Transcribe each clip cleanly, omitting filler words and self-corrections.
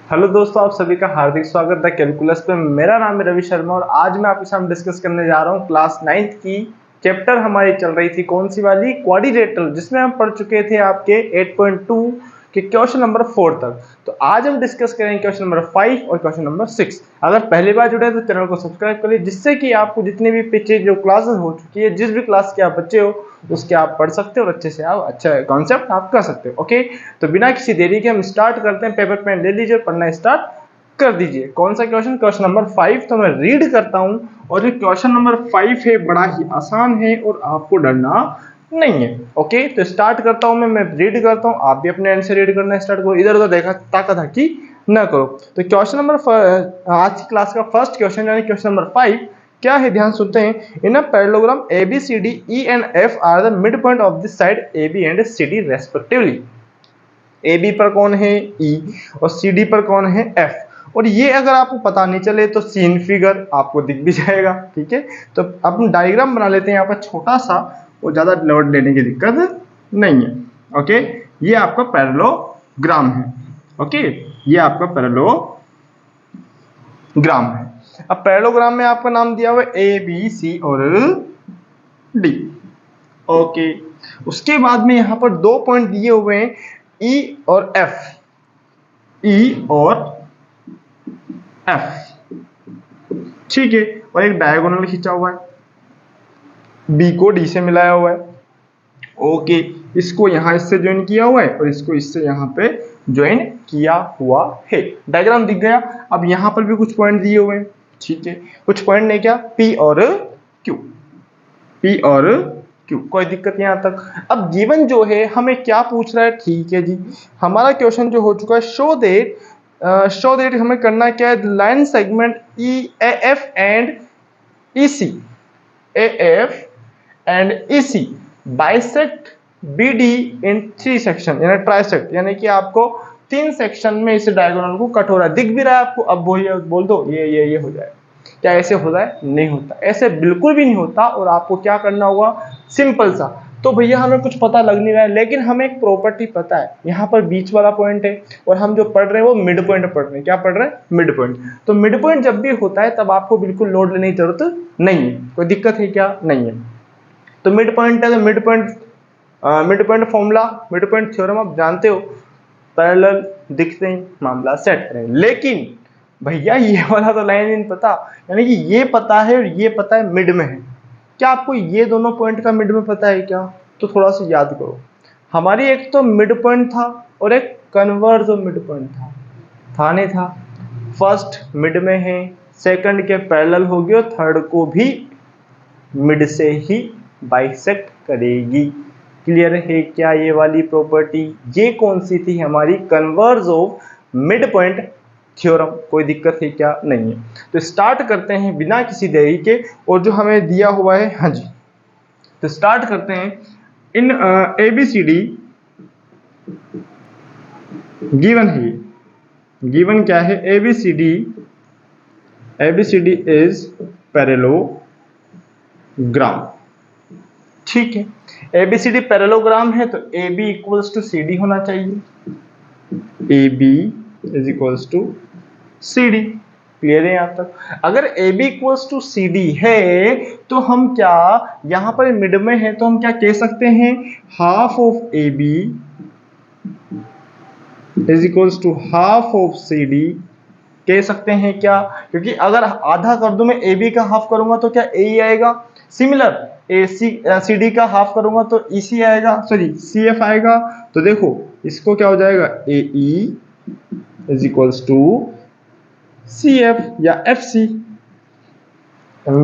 Hello दोस्तों, आप सभी का हार्दिक स्वागत है कैलकुलस पे। मेरा नाम है रवि शर्मा और आज मैं आपके सामने डिस्कस करने जा रहा हूँ क्लास 9th की चैप्टर हमारी चल रही थी कौन सी वाली, क्वाड्रिलेटरल, जिसमें हम पढ़ चुके थे आपके 8.2 के क्वेश्चन नंबर 4 तक। तो आज हम डिस्कस करेंगे क्वेश्चन नंबर 5 और क्वेश्चन नंबर 6। अगर पहली बार जुड़े तो चैनल को सब्सक्राइब करिए, जिससे कि आपको जितनी भी पीछे जो क्लासेस हो चुकी है, जिस भी क्लास के आप बच्चे हो उसके आप पढ़ सकते हो और अच्छे से आप अच्छा कॉन्सेप्ट आप कर सकते हो। ओके, तो बिना किसी देरी के हम स्टार्ट करते हैं। पेपर पेन ले लीजिए, पढ़ना स्टार्ट कर दीजिए। कौन सा क्वेश्चन? Question number 5। तो मैं रीड करता हूं और जो क्वेश्चन नंबर 5 है बड़ा ही आसान है और आपको डरना नहीं है। ओके, तो स्टार्ट करता हूं मैं रीड करता हूं, आप भी अपने एंड से रीड करना स्टार्ट करो, इधर उधर देखा ताका धाकी न करो। तो क्वेश्चन नंबर आज की क्लास का फर्स्ट क्वेश्चन यानी क्वेश्चन नंबर 5 क्या है, ध्यान सुनते हैं। In a parallelogram ABCD E and F are the mid point of this side AB and CD respectively. AB पर कौन है? E और CD पर कौन है? F। और ये अगर आपको पता नहीं चले तो सीन फिगर आपको दिख भी जाएगा। ठीक है, तो अपन डायग्राम बना लेते हैं यहाँ पर छोटा सा, वो ज्यादा लोड लेने की दिक्कत नहीं है। ओके, ये आपका पैरेललोग्राम है। ओके, ये आपका पैरेललोग्राम है। अब पैरेललोग्राम में आपका नाम दिया हुआ है ABC और D। ओके, उसके बाद में यहाँ पर 2 पॉइंट दिए हुए हैं E और F। E और F, ठीक है, और एक डायगोनल खींचा हुआ है, B को D से मिलाया हुआ है। ओके, इसको यहाँ इससे ज्वाइन किया हुआ है और इसको इससे यहाँ पे ज्वाइन किया हुआ है। डायग्राम दिख गया। अब यहाँ पर भी कुछ पॉइंट दिए हुए हैं, ठीक है, कुछ पॉइंट नहीं, क्या? P और Q, P और Q, कोई दिक्कत यहाँ तक। अब गिवन जो है हमें क्या पूछ रहा है? ठीक है जी, हमारा क्वेश्चन जो हो चुका है, शो देट हमें करना क्या है, line segment AF and EC bisect BD in 3 section यानी ट्राइसेक्ट, यानी कि आपको 3 सेक्शन में इस डायगोनल को कट हो रहा है। दिख भी रहा है आपको। अब बोल दो ये हो जाए। क्या ऐसे होता है? नहीं होता, ऐसे बिल्कुल भी नहीं होता। और आपको क्या करना होगा? सिंपल सा, तो भैया हमें कुछ पता लग नहीं रहा है, लेकिन हमें एक प्रॉपर्टी पता है। यहाँ पर बीच वाला पॉइंट है और हम जो पढ़ रहे हैं वो मिड पॉइंट पढ़ रहे हैं। क्या पढ़ रहे हैं? Mid point. तो मिड पॉइंट जब भी होता है तब आपको बिल्कुल लोड लेने की जरूरत नहीं है। कोई दिक्कत है क्या? नहीं है। तो मिड पॉइंट है तो mid point formula, mid point theorem आप जानते हो, पैरेलल दिखते ही मामला सेट करें। लेकिन भैया ये वाला तो लाइन नहीं पता, यानी कि ये पता है और ये पता है मिड में है। क्या आपको ये दोनों पॉइंट का मिड में पता है क्या? तो थोड़ा सा याद करो। हमारी एक तो मिड पॉइंट था और एक कन्वर्ज मिड पॉइंट था नहीं था? फर्स्ट मिड में है, सेकंड के पैरेलल होगी और थर्ड को भी मिड से ही बाइसेक्ट करेगी। क्लियर है क्या ये वाली प्रॉपर्टी? ये कौन सी थी? हमारी converge of mid point theorem. कोई दिक्कत है क्या? नहीं है। तो स्टार्ट करते हैं बिना किसी देरी के, और जो हमें दिया हुआ है, हाँ जी, तो स्टार्ट करते हैं। इन ABCD गिवन है, गिवन क्या है? ABCD is parallelogram. ठीक है, ABCD पैरेललोग्राम है तो AB इक्वल्स टू CD होना चाहिए। AB is equals to CD। Clear है यहाँ तक? अगर AB इक्वल्स टू CD है तो हम क्या, यहाँ पर मिड में है तो हम क्या कह सकते हैं? Half of AB is equals to half of CD कह सकते हैं क्या? क्योंकि अगर आधा कर दूं मैं, AB का हाफ करूंगा तो क्या AE आएगा। सिमिलर CD का हाफ करूंगा तो EC आएगा, सॉरी CF आएगा। तो देखो इसको क्या हो जाएगा? AE is equals to CF या FC।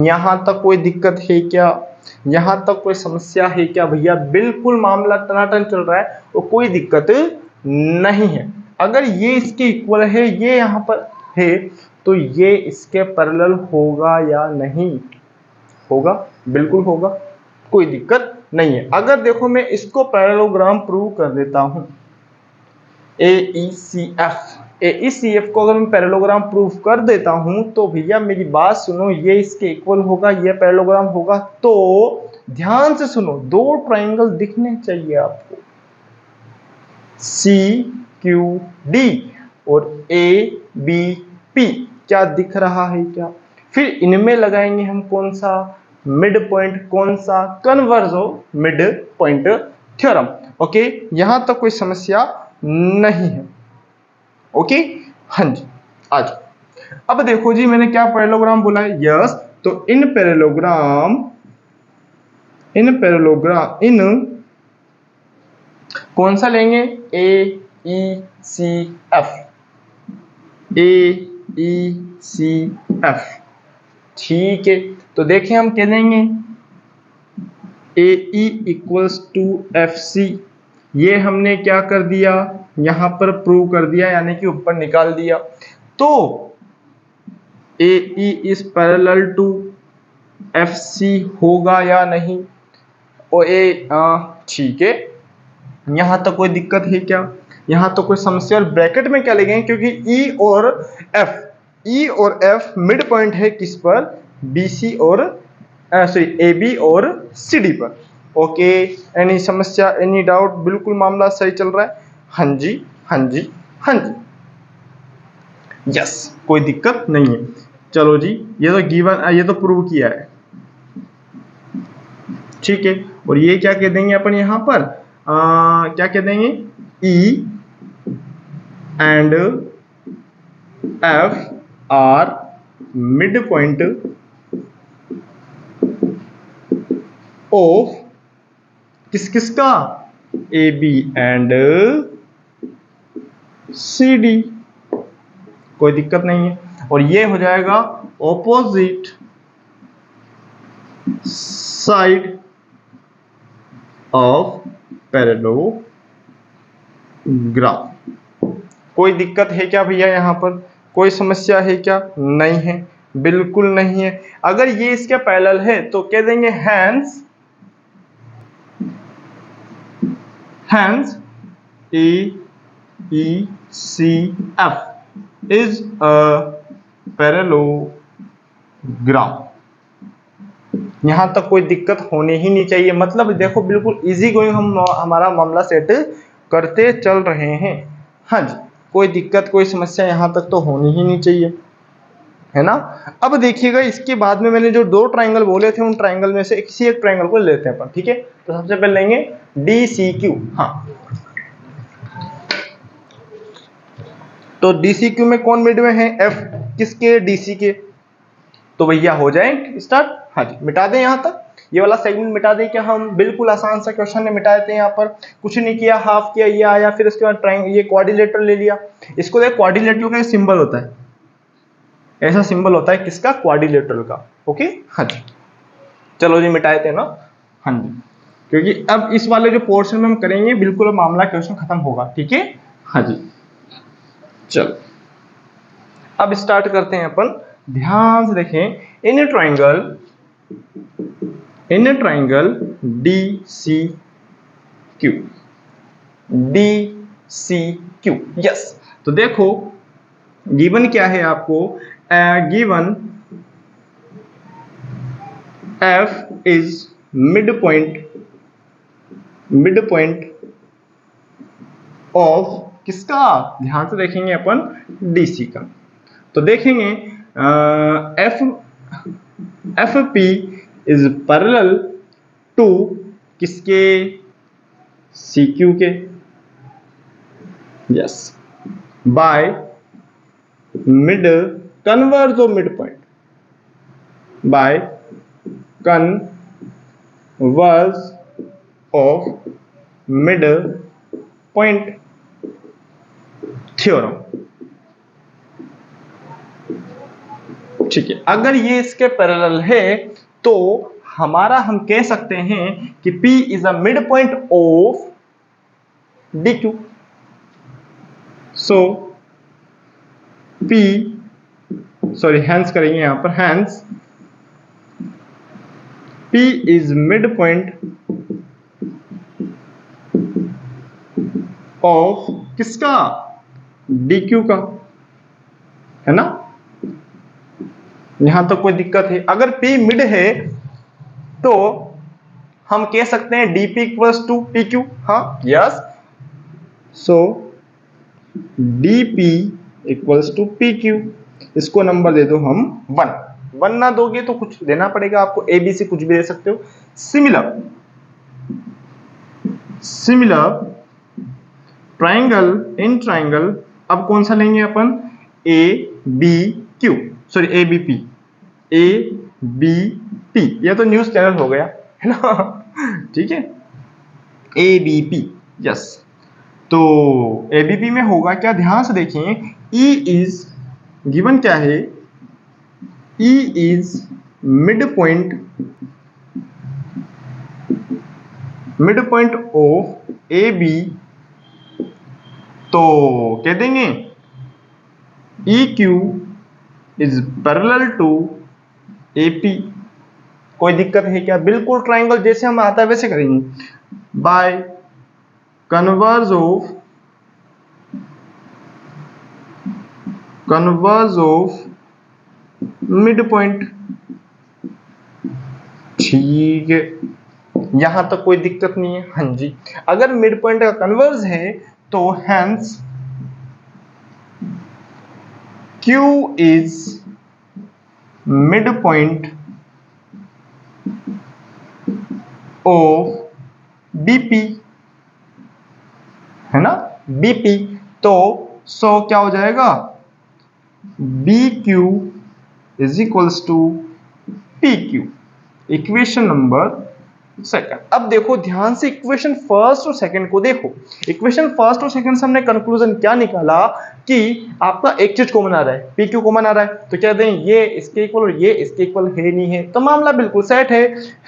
यहां तक कोई दिक्कत है क्या? यहां तक कोई समस्या है क्या? भैया बिल्कुल मामला टनाटन चल रहा है और कोई दिक्कत नहीं है। अगर ये इसके इक्वल है, ये यहां पर है, तो ये इसके पैरेलल होगा या नहीं होगा? बिल्कुल होगा, कोई दिक्कत नहीं है। अगर देखो मैं इसको पैरेललोग्राम प्रूव कर देता हूं, AECF को अगर मैं पैरेललोग्राम प्रूफ कर देता हूं तो भैया मेरी बात सुनो, ये इसके इक्वल होगा, ये पैरेललोग्राम होगा। तो ध्यान से सुनो, 2 ट्रायंगल दिखने चाहिए आपको, CQD। और ए बी पी क्या दिख रहा है क्या। फिर इनमें लगाएंगे हम कौन सा मिड पॉइंट, कौन सा कन्वर्जो मिड पॉइंट थ्योरम। ओके, यहां तक कोई समस्या नहीं है। ओके, हाँ जी, आज अब देखो जी मैंने क्या पैरेललोग्राम बोला है, यस। तो इन कौन सा लेंगे, ए ई सी एफ, ए ई सी एफ, ठीक है। तो देखें हम कह देंगे A E equals to F C, ये हमने क्या कर दिया यहां पर प्रूव कर दिया, यानी कि ऊपर निकाल दिया। तो A E is parallel to F C होगा या नहीं, ओ ए ठीक है, यहां तक कोई दिक्कत है क्या, यहां तो कोई समस्या। और ब्रैकेट में क्या लगेंगे, क्योंकि ई और एफ मिड पॉइंट है किस पर, बी सी और सॉरी ए बी और सी डी पर। ओके, एनी समस्या, एनी डाउट, बिल्कुल मामला सही चल रहा है, हाँ जी हाँ जी हाँ जी, यस, कोई दिक्कत नहीं है। चलो जी, ये तो गिवन, ये तो प्रूव किया है, ठीक है। और ये क्या कह देंगे अपन यहां पर, क्या कह देंगे, E and F are mid point of किस किस का, A B and C D, कोई दिक्कत नहीं है। और ये हो जाएगा ऑपोजिट साइड ऑफ पैरेललोग्राम। कोई दिक्कत है क्या भैया, यहां पर कोई समस्या है क्या, नहीं है, बिल्कुल नहीं है। अगर ये इसके पैरेलल है तो कह देंगे hence A E C F is a parallelogram. यहां तक कोई दिक्कत होनी ही नहीं चाहिए, मतलब देखो बिल्कुल इजी गोइंग हम हमारा मामला सेट करते चल रहे हैं। हाँ जी, कोई दिक्कत कोई समस्या यहां तक तो होनी ही नहीं चाहिए, है ना। अब देखिएगा इसके बाद में मैंने जो दो ट्राइंगल बोले थे, उन ट्राइंगल में से किसी एक ट्राइंगल को लेते हैं अपन, ठीक है। तो सबसे पहले लेंगे डी सी क्यू। हाँ, तो डी सी क्यू में कौन मिड में है, एफ किसके, डी सी के। तो भैया हो जाए स्टार्ट, हाँ जी, मिटा दें यहां तक, ये वाला सेगमेंट मिटा दें क्या हम, बिल्कुल आसान सा क्वेश्चन है, मिटा देते हैं। यहाँ पर कुछ नहीं किया, हाफ किया, ये आया, फिर उसके बाद ट्राइंगल, ये क्वाड्रिलेटरल ले लिया। इसको देख, क्वाड्रिलेटरल का सिंबल होता है, ऐसा सिंबल होता है किसका, क्वाड्रिलेटरल का। ओके, हाँ जी, चलो जी मिटा देते हैं ना, हाँ जी, क्योंकि अब इस वाले जो पोर्शन में हम करेंगे बिल्कुल मामला क्वेश्चन खत्म होगा, ठीक है। हाँ जी, चलो अब स्टार्ट करते हैं अपन, ध्यान से देखें। In a triangle D C Q, D C Q, yes. तो देखो गिवन क्या है आपको, given F is mid point of किसका, ध्यान से देखेंगे अपन, डीसी का। तो देखेंगे F P is parallel to किसके, सी क्यू के, yes, by mid converse of mid point, by converse of mid point theorem, ठीक है। अगर ये इसके पैरेलल है तो हमारा हम कह सकते हैं कि P is a mid point of DQ। So P, sorry hence करेंगे यहां पर, hence P is mid point of किसका, DQ का, है ना। यहां तो कोई दिक्कत है, अगर P मिड है तो हम कह सकते हैं DP इक्वल्स टू PQ, हाँ, yes. So D P equals to P Q. इसको नंबर दे दो हम 1। 1 ना दोगे तो कुछ देना पड़ेगा आपको, ए बी सी कुछ भी दे सकते हो। सिमिलर ट्राइंगल इन ट्राइंगल, अब कौन सा लेंगे अपन, A B Q, sorry A B P, A B P, यह तो न्यूज चैनल हो गया है ना ठीक है, ए बी पी, यस। तो ए बी पी में होगा क्या, ध्यान से देखें, ई इज गिवन क्या है, E is mid point of A B, तो कह देंगे E Q is parallel to A P. कोई दिक्कत है क्या, बिल्कुल ट्राइंगल जैसे हम आता है वैसे करेंगे, by converse of mid point, ठीक है, यहां तक कोई दिक्कत नहीं है। हाँ जी, अगर मिड पॉइंट का कन्वर्ज है तो hence Q is mid point of BP, है ना, BP। तो सो क्या हो जाएगा, BQ is equals to PQ, equation number second. अब देखो ध्यान से इक्वेशन फर्स्ट और सेकंड को देखो। इक्वेशन फर्स्ट और सेकंड से हमने कंक्लूजन क्या निकाला कि आपका एक चीज कॉमन आ रहा है, पी क्यू कॉमन आ रहा है, तो कहते हैं ये इसके इक्वल और ये इसके इक्वल है नहीं है, तो मामला बिल्कुल सेट है।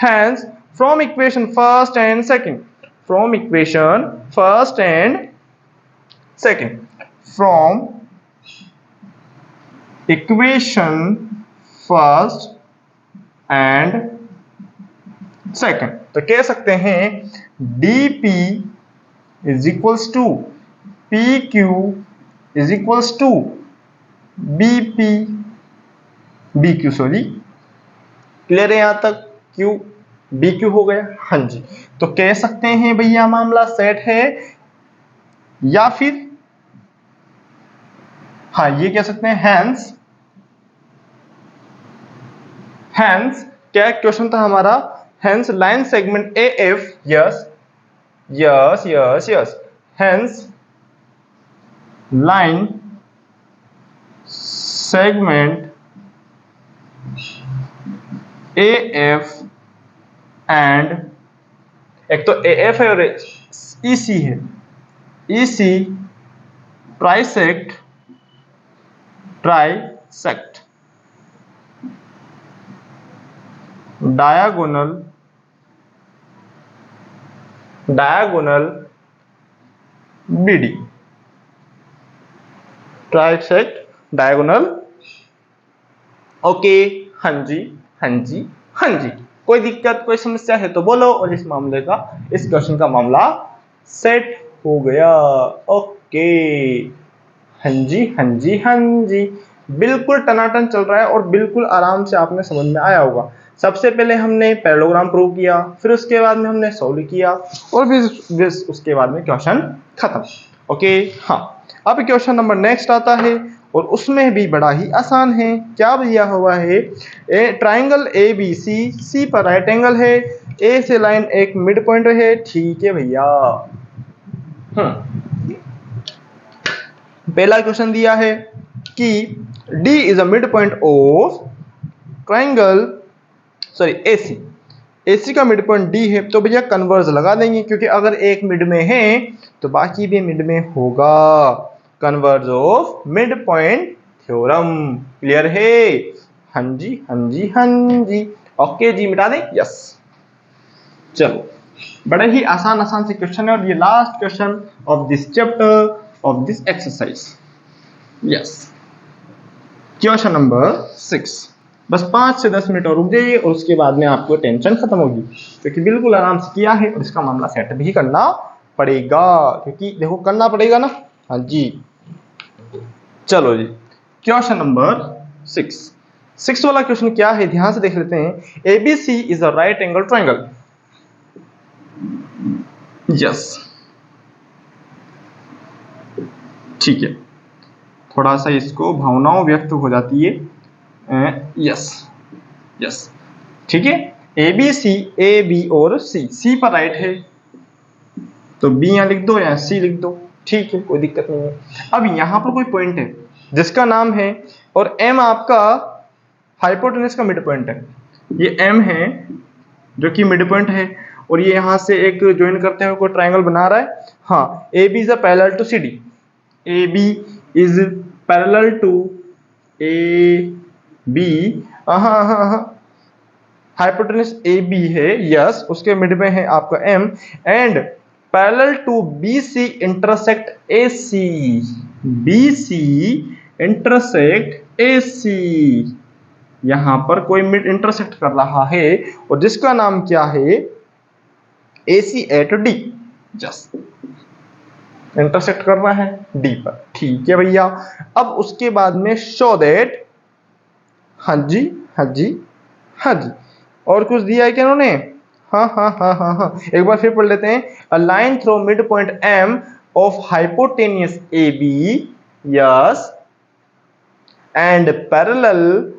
Hence from equation first and second, from equation first and second, from equation first and second, तो कह सकते हैं dp is equals to pq is equals to bq, sorry, clear है यहां तक, q bq हो गया। हाँ जी, तो कह सकते हैं भैया मामला सेट है, या फिर हाँ ये कह सकते हैं हेंस क्या क्वेश्चन था हमारा, hence line segment AF, yes, hence line segment AF and, एक तो AF है और EC है, EC trisect diagonal BD, trisect diagonal, okay. हाँ जी, कोई दिक्कत कोई समस्या है तो बोलो, और इस क्वेश्चन का मामला सेट हो गया, ओके। हाँ जी, बिल्कुल टनाटन चल रहा है और बिल्कुल आराम से आपने समझ में आया होगा। सबसे पहले हमने पैरेललोग्राम प्रूव किया, फिर उसके बाद में हमने सॉल्व किया, और फिर उसके बाद में क्वेश्चन खत्म, ओके। हाँ, अब क्वेश्चन नंबर नेक्स्ट आता है, और उसमें भी बड़ा ही आसान है। क्या दिया हुआ है, ट्राइंगल ABC, C पर राइट एंगल है, A से लाइन एक मिड पॉइंट है, ठीक है भैया। पहला क्वेश्चन दिया है कि D is a mid point of triangle, sorry AC का मिड पॉइंट D है, तो भैया कन्वर्ज लगा देंगे, क्योंकि अगर एक मिड में है तो बाकी भी मिड में होगा, converge of mid point theorem, clear है। हाँ जी, ओके जी, मिटा दें, यस। चलो, बड़े ही आसान से क्वेश्चन है, और ये last question of this chapter of this exercise, yes. Question number 6, बस 5 से 10 मिनट और रुक जाइए, और उसके बाद में आपको टेंशन खत्म होगी, क्योंकि बिल्कुल आराम से किया है, और इसका मामला सेट भी करना पड़ेगा, क्योंकि देखो करना पड़ेगा ना। हाँ जी, चलो जी, क्वेश्चन नंबर 6 वाला क्वेश्चन क्या है, ध्यान से देख लेते हैं। ABC is a right angle triangle, yes, ठीक है, थोड़ा सा इसको भावनाओं व्यक्त हो जाती है। यस यस, ठीक है। ए बी सी, ए बी और सी, सी पर राइट है तो बी यहाँ लिख दो या सी लिख दो, ठीक है, कोई दिक्कत नहीं है। अब यहाँ पर कोई पॉइंट है जिसका नाम है, और एम आपका हाइपोटेनस का मिड पॉइंट है, ये एम है जो कि मिड पॉइंट है, और ये यहाँ से एक ज्वाइन करते हुए कोई ट्रायंगल बना रहा है। हाँ, A B is a parallel to C D, A B is parallel to A B, hypotenuse A B है, यस, उसके मिड में है आपका M, and parallel to B C intersect A C, B C intersect A C, यहां पर कोई mid intersect कर रहा है और जिसका नाम क्या है, ए सी एट डी, जस्ट इंटरसेक्ट करना है डी पर, ठीक है भैया। अब उसके बाद में शो दैट, हाँ जी हाँ जी हाँ जी, और कुछ दिया है क्या इन्होंने, हाँ हाँ हाँ हाँ हाँ, एक बार फिर पढ़ लेते हैं। A line through mid point M of hypotenuse A B, yes, and parallel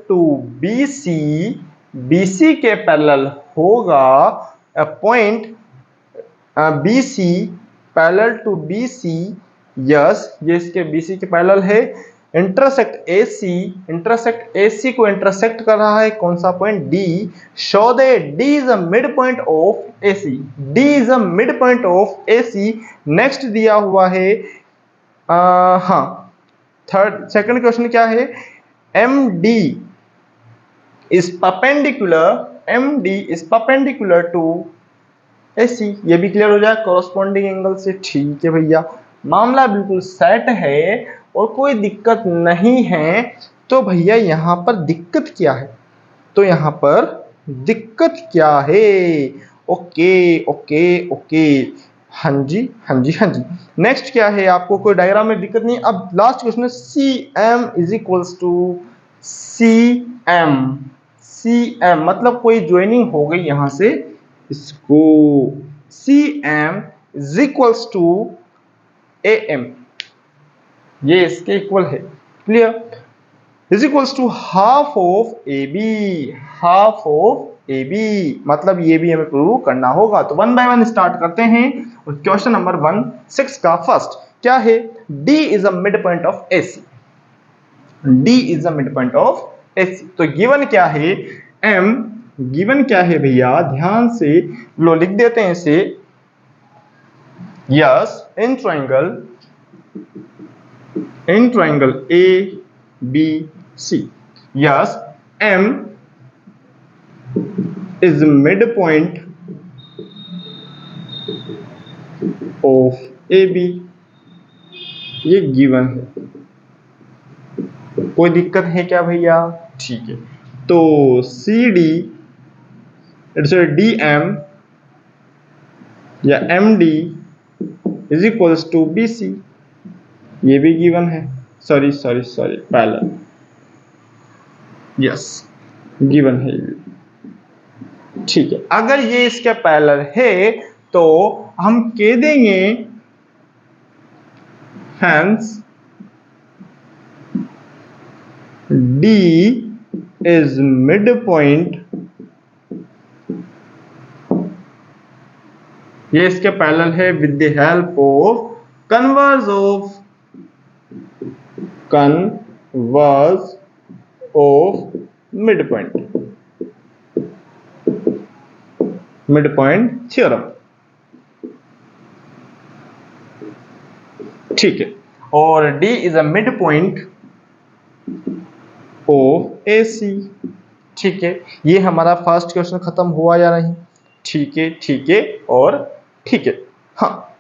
to B C, B C के पैरेलल होगा a point B C, parallel to B C, yes, ये इसके बी सी के पैरेलल है, intersect A C, intersect A सी को intersect कर रहा है कौन सा point, D, show that D is a mid point of A C, D is a mid point of A C. Next दिया हुआ है हाँ, थर्ड सेकंड क्वेश्चन क्या है, M D is perpendicular, M D is perpendicular to A C, ये भी clear हो जाए कॉरस्पॉन्डिंग एंगल से, ठीक है भैया, मामला बिल्कुल सेट है और कोई दिक्कत नहीं है। तो भैया यहाँ पर दिक्कत क्या है, तो यहाँ पर दिक्कत क्या है, ओके ओके ओके, हाँ जी हाँ जी हाँ जी। नेक्स्ट क्या है, आपको कोई डायग्राम में दिक्कत नहीं। अब लास्ट क्वेश्चन है, C M is equals to C M, C M मतलब कोई ज्वाइनिंग हो गई यहां से, इसको C M is equals to A M, ये इसके इक्वल है, clear, is equals to half of A B, half of A B, मतलब ये भी हमें प्रूव करना होगा। तो वन बाय वन स्टार्ट करते हैं, और क्वेश्चन नंबर 16 का फर्स्ट क्या है, D is a mid point of A C, D is a mid point of A C. तो गिवन क्या है, एम, गिवन क्या है भैया, ध्यान से लो लिख देते हैं इसे, yes, in triangle A B C, yes, M is mid point of A B, ये गिवन है, कोई दिक्कत है क्या भैया, ठीक है। तो C D it's D M या M D is equals to B C, ये भी गिवन है, sorry sorry sorry parallel, yes given है ये, ठीक है। अगर ये इसके पैरेलल है तो हम कह देंगे hence D is mid point, ये इसके पैरेलल है with the help of converse of mid point theorem, ठीक है। और D is a mid point of AC, ठीक है। ये हमारा फर्स्ट क्वेश्चन खत्म हुआ या नहीं, ठीक है ठीक है और ठीक है। हाँ,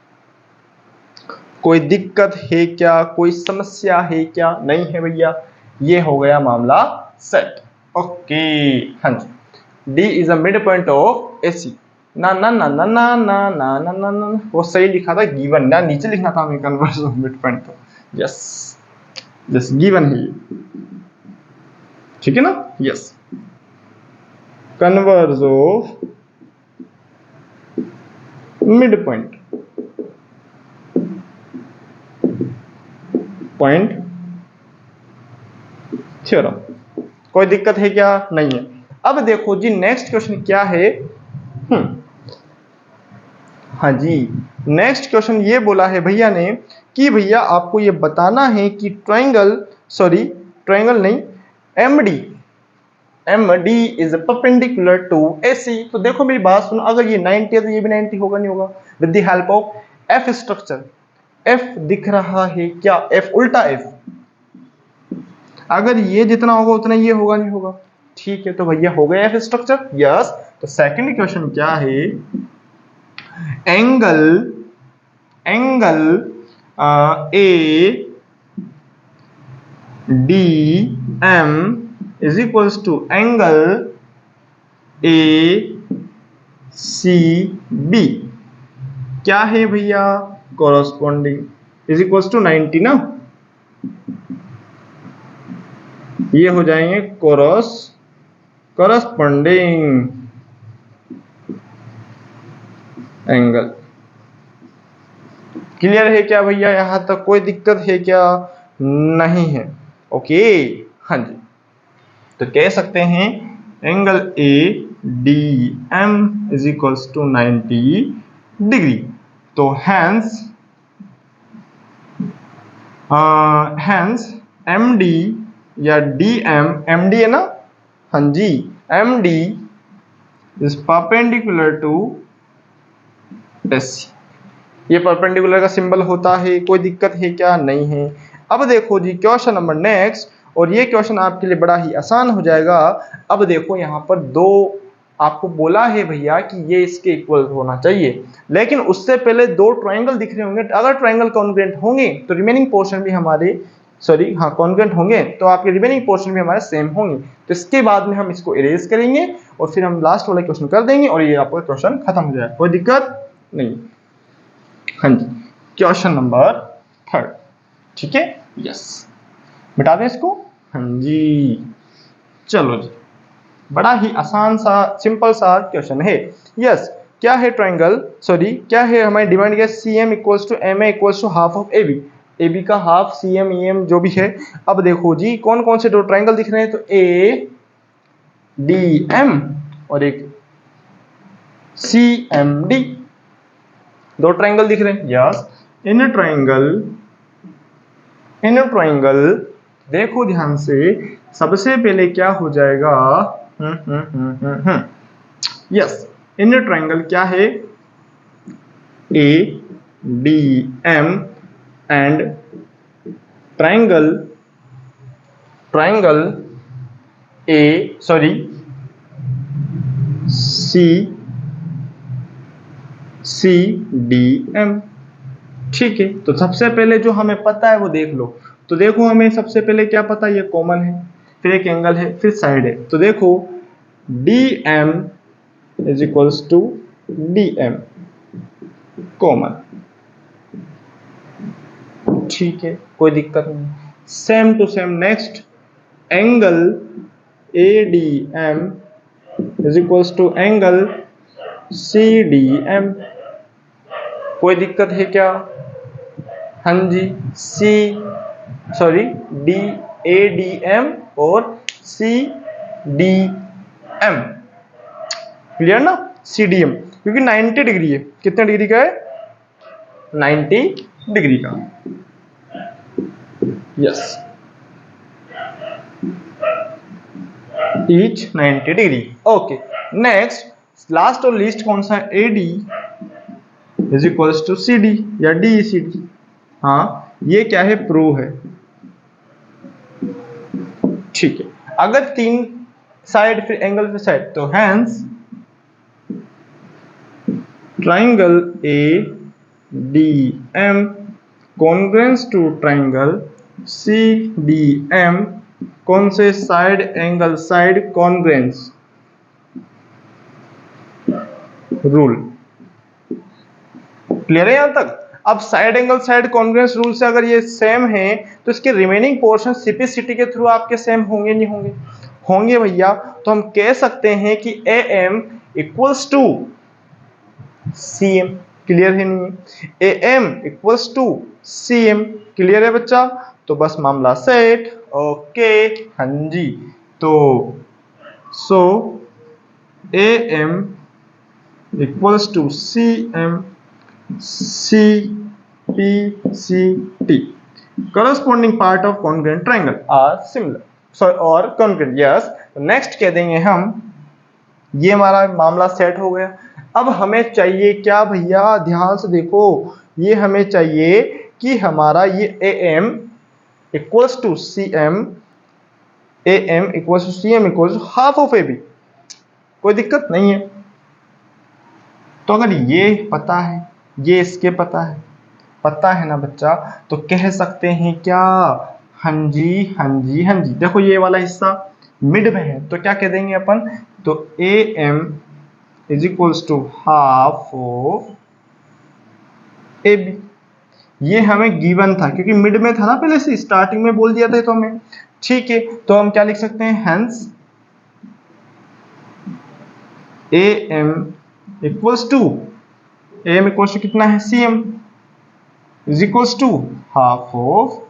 कोई दिक्कत है क्या, कोई समस्या है क्या, नहीं है भैया, ये हो गया मामला सेट, ओके, हाँ जी। D is a mid point of AC, ना ना ना ना ना ना ना ना ना ना, वो सही लिखा था गिवन, ना नीचे लिखना था हमें कन्वर्स ऑफ मिड पॉइंट, तो यस यस गिवन है ये, ठीक है ना, yes, converse of mid point, point theorem. कोई दिक्कत है क्या? नहीं है। अब देखो जी नेक्स्ट क्वेश्चन क्या है। हाँ जी, नेक्स्ट क्वेश्चन ये बोला है भैया ने कि भैया आपको ये बताना है कि ट्रायंगल नहीं, MD is perpendicular to AC। तो देखो मेरी बात सुनो, अगर ये 90 है तो ये भी 90 होगा, नहीं होगा? With the help of F structure. F दिख रहा है क्या? F उल्टा F, अगर ये जितना होगा उतना ये होगा, नहीं होगा? ठीक है, तो भैया हो गया F स्ट्रक्चर। यस। तो सेकंड क्वेश्चन क्या है? Angle A DM is equals to angle ACB क्या है भैया? कॉरस्पॉन्डिंग इज इक्वल्स टू 90 ना, ये हो जाएंगे कॉरस्पॉन्डिंग एंगल। क्लियर है क्या भैया? यहां तक कोई दिक्कत है क्या? नहीं है। ओके, हाँ जी। तो कह सकते हैं angle ADM is equals to 90 degree. तो हैंस MD या DM, MD है ना, हाँ जी, MD is perpendicular to SC। ये परपेंडिकुलर का सिंबल होता है, कोई दिक्कत है क्या? नहीं है। अब देखो जी क्वेश्चन नंबर नेक्स्ट, और ये क्वेश्चन आपके लिए बड़ा ही आसान हो जाएगा। अब देखो यहाँ पर दो आपको बोला है भैया कि ये इसके इक्वल होना चाहिए, लेकिन उससे पहले दो ट्रायंगल दिख रहे होंगे। अगर ट्रायंगल कॉन्ग्रुएंट होंगे तो रिमेनिंग पोर्शन भी हमारे कॉन्ग्रुएंट होंगे तो आपके रिमेनिंग पोर्शन भी हमारे सेम होंगे। तो इसके बाद में हम इसको इरेज करेंगे और फिर हम लास्ट वाला क्वेश्चन कर देंगे और ये आपका क्वेश्चन खत्म हो जाएगा, कोई दिक्कत नहीं। हाँ जी, क्वेश्चन नंबर 3। ठीक है, यस, मिटा दें इसको। हाँ जी, चलो जी, बड़ा ही आसान सा सिंपल सा क्वेश्चन है। यस, क्या है क्या है हमारी डिमांड क्या? CM equals to MA equals to half of AB का हाफ CM EM जो भी है। अब देखो जी कौन कौन से दो ट्रायंगल दिख रहे हैं, तो ADM और एक CMD, दो ट्रायंगल दिख रहे हैं। यस, इन ट्रायंगल देखो ध्यान से, सबसे पहले क्या हो जाएगा? यस, इन ट्रायंगल क्या है? ADM and triangle CDM। ठीक है, तो सबसे पहले जो हमें पता है वो देख लो। तो देखो हमें सबसे पहले क्या पता है? ये कॉमन है, फिर एक एंगल है, फिर साइड है। तो देखो DM is equals to DM common. ठीक है, कोई दिक्कत नहीं। Same to same next angle ADM is equals to angle CDM, कोई दिक्कत है क्या? हाँ जी, ADM और CDM, क्लियर ना? CDM क्योंकि 90 डिग्री है। कितने डिग्री का है? 90 डिग्री का। Yes, each 90 degree. Okay, next last और लीस्ट कौन सा है? AD is equals to CD या DECD। हाँ, ये क्या है? प्रूव है। ठीक है, अगर तीन साइड फिर एंगल फिर साइड, तो hence triangle ADM congruence to triangle CDM, कौन से side angle side congruence rule. Clear है यहां तक? अब side angle side congruence rule से अगर ये सेम है तो इसके रिमेनिंग पोर्शन सिपिसिटी के थ्रू आपके सेम होंगे, नहीं होंगे? होंगे भैया। तो हम कह सकते हैं कि AM equals to CM, clear है? नहीं? AM equals to CM, clear है बच्चा? तो बस मामला सेट। ओके, हाँ जी। तो so A M equals to C M C P C T corresponding part of congruent triangle are similar, sorry और कॉन्ग्रुएंट, यस। नेक्स्ट कह देंगे हम, ये हमारा मामला सेट हो गया। अब हमें चाहिए क्या भैया, ध्यान से देखो, ये हमें चाहिए कि हमारा ये A M equals to C M, A M equals to C M equals to half of A B. कोई दिक्कत नहीं है। तो अगर ये पता है, ये इसके पता है ना बच्चा, तो कह सकते हैं क्या, हाँ जी हाँ जी हाँ जी। देखो ये वाला हिस्सा मिड में है, तो क्या कह देंगे अपन, तो A M is equals to half of A B. ये हमें गिवन था क्योंकि मिड में था ना, पहले से स्टार्टिंग में बोल दिया था तो हमें, ठीक है। तो हम क्या लिख सकते हैं, hence A M equals to, A M equals to कितना है, C M is equals to half of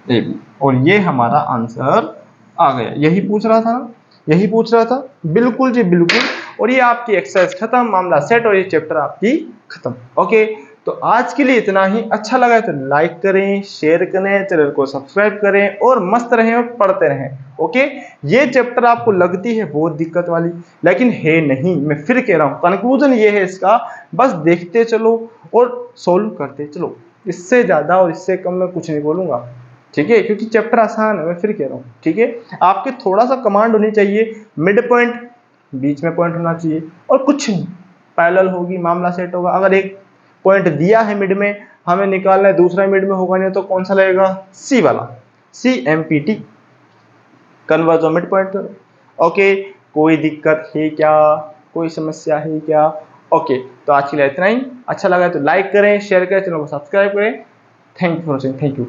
A B. और ये हमारा आंसर आ गया। यही पूछ रहा था ना, यही पूछ रहा था, बिल्कुल जी बिल्कुल। और ये आपकी एक्सरसाइज खत्म, मामला सेट, और ये चैप्टर आपकी खत्म। ओके, तो आज के लिए इतना ही। अच्छा लगा तो लाइक करें, शेयर करें, चैनल को सब्सक्राइब करें और मस्त रहें और पढ़ते रहें। ओके, ये चैप्टर आपको लगती है बहुत दिक्कत वाली, लेकिन है नहीं। मैं फिर कह रहा हूँ, कंक्लूजन ये है इसका, बस देखते चलो और सोल्व करते चलो। इससे ज्यादा और इससे कम मैं कुछ नहीं बोलूंगा, ठीक है, क्योंकि चैप्टर आसान है, मैं फिर कह रहा हूँ। ठीक है, आपके थोड़ा सा कमांड होनी चाहिए, मिड पॉइंट, बीच में पॉइंट होना चाहिए, और कुछ नहीं, पैरेलल होगी, मामला सेट होगा। अगर एक पॉइंट दिया है मिड में, हमें निकालना है, दूसरा मिड में होगा नहीं, तो कौन सा लगेगा, सी वाला, C M P T, converse of mid point. Okay, कोई दिक्कत है क्या, कोई समस्या है क्या? ओके, तो आज के लिए इतना ही। अच्छा लगा तो लाइक करें, शेयर करें, चैनल को सब्सक्राइब करें। Thank you for watching, thank you.